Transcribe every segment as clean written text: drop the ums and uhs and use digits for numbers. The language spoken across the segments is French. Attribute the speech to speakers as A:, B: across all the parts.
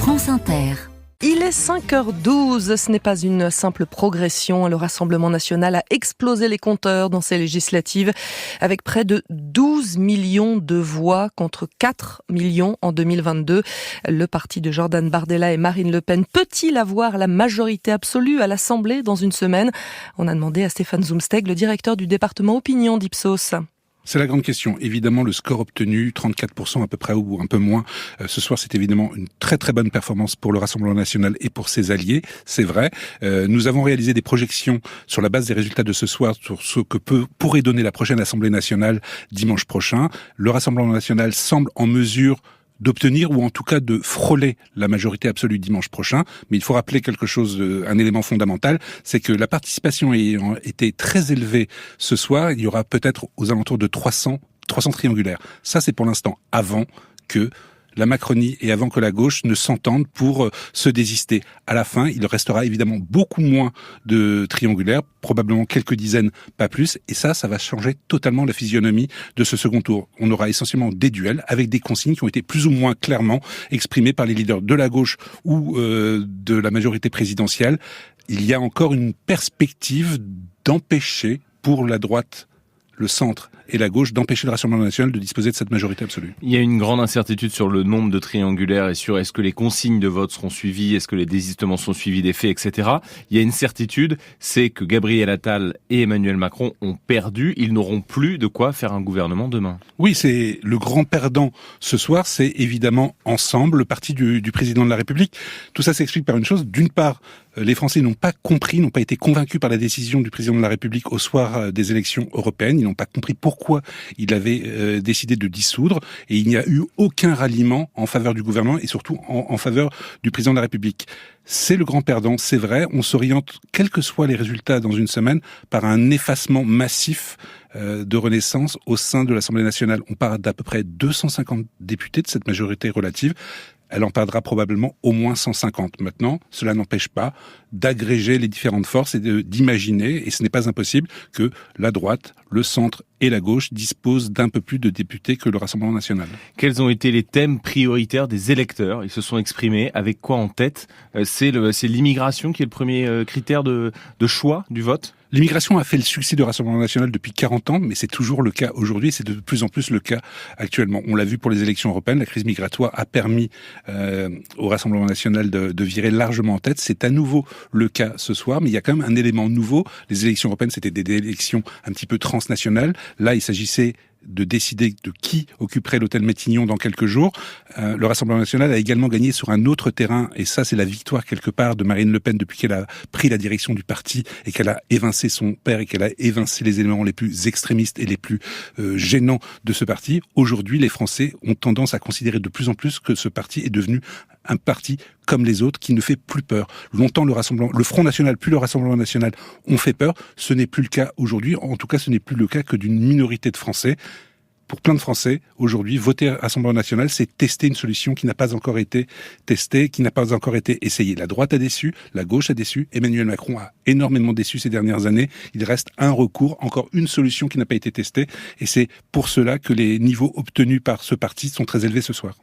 A: France Inter.
B: Il est 5h12, ce n'est pas une simple progression. Le Rassemblement national a explosé les compteurs dans ces législatives avec près de 12 millions de voix contre 4 millions en 2022. Le parti de Jordan Bardella et Marine Le Pen peut-il avoir la majorité absolue à l'Assemblée dans une semaine ? On a demandé à Stéphane Zumsteg, le directeur du département opinion d'Ipsos.
C: C'est la grande question. Évidemment, le score obtenu, 34% à peu près ou un peu moins, ce soir, c'est évidemment une très très bonne performance pour le Rassemblement national et pour ses alliés, c'est vrai. Nous avons réalisé des projections sur la base des résultats de ce soir sur ce que pourrait donner la prochaine Assemblée nationale dimanche prochain. Le Rassemblement national semble en mesure d'obtenir ou en tout cas de frôler la majorité absolue dimanche prochain. Mais il faut rappeler quelque chose, un élément fondamental, c'est que la participation ayant été très élevée ce soir, il y aura peut-être aux alentours de 300 triangulaires. Ça, c'est pour l'instant avant que la Macronie et avant que la gauche ne s'entendent pour se désister. À la fin, il restera évidemment beaucoup moins de triangulaires, probablement quelques dizaines, pas plus. Et ça va changer totalement la physionomie de ce second tour. On aura essentiellement des duels avec des consignes qui ont été plus ou moins clairement exprimées par les leaders de la gauche ou de la majorité présidentielle. Il y a encore une perspective d'empêcher pour la droite, le centre et la gauche d'empêcher le Rassemblement national de disposer de cette majorité absolue.
D: Il y a une grande incertitude sur le nombre de triangulaires et sur est-ce que les consignes de vote seront suivies, est-ce que les désistements sont suivis des faits, etc. Il y a une certitude, c'est que Gabriel Attal et Emmanuel Macron ont perdu. Ils n'auront plus de quoi faire un gouvernement demain.
C: Oui, c'est le grand perdant ce soir, c'est évidemment Ensemble, le parti du président de la République. Tout ça s'explique par une chose. D'une part, les Français n'ont pas compris, n'ont pas été convaincus par la décision du président de la République au soir des élections européennes. Ils n'ont pas compris pourquoi il avait décidé de dissoudre. Et il n'y a eu aucun ralliement en faveur du gouvernement et surtout en faveur du président de la République. C'est le grand perdant, c'est vrai. On s'oriente, quels que soient les résultats dans une semaine, par un effacement massif de Renaissance au sein de l'Assemblée nationale. On parle d'à peu près 250 députés de cette majorité relative. Elle en perdra probablement au moins 150. Maintenant, cela n'empêche pas d'agréger les différentes forces et d'imaginer, et ce n'est pas impossible, que la droite, le centre et la gauche disposent d'un peu plus de députés que le Rassemblement national.
D: Quels ont été les thèmes prioritaires des électeurs ? Ils se sont exprimés avec quoi en tête ? C'est l'immigration qui est le premier critère de choix du vote ?
C: L'immigration a fait le succès du Rassemblement national depuis 40 ans, mais c'est toujours le cas aujourd'hui, c'est de plus en plus le cas actuellement. On l'a vu pour les élections européennes, la crise migratoire a permis au Rassemblement national de virer largement en tête. C'est à nouveau le cas ce soir, mais il y a quand même un élément nouveau. Les élections européennes, c'était des élections un petit peu transnationales. Là, il s'agissait de décider de qui occuperait l'hôtel Matignon dans quelques jours. Le Rassemblement national a également gagné sur un autre terrain, et ça c'est la victoire quelque part de Marine Le Pen depuis qu'elle a pris la direction du parti et qu'elle a évincé son père et qu'elle a évincé les éléments les plus extrémistes et les plus gênants de ce parti. Aujourd'hui, les Français ont tendance à considérer de plus en plus que ce parti est devenu un parti comme les autres qui ne fait plus peur. Longtemps, le Front National puis le Rassemblement National ont fait peur. Ce n'est plus le cas aujourd'hui. En tout cas, ce n'est plus le cas que d'une minorité de Français. Pour plein de Français, aujourd'hui, voter Rassemblement National, c'est tester une solution qui n'a pas encore été testée, qui n'a pas encore été essayée. La droite a déçu, la gauche a déçu, Emmanuel Macron a énormément déçu ces dernières années. Il reste un recours, encore une solution qui n'a pas été testée. Et c'est pour cela que les niveaux obtenus par ce parti sont très élevés ce soir.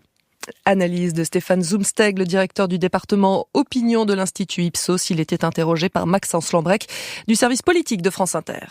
B: Analyse de Stéphane Zumsteg, le directeur du département opinion de l'Institut Ipsos. Il était interrogé par Maxence Lambrec du service politique de France Inter.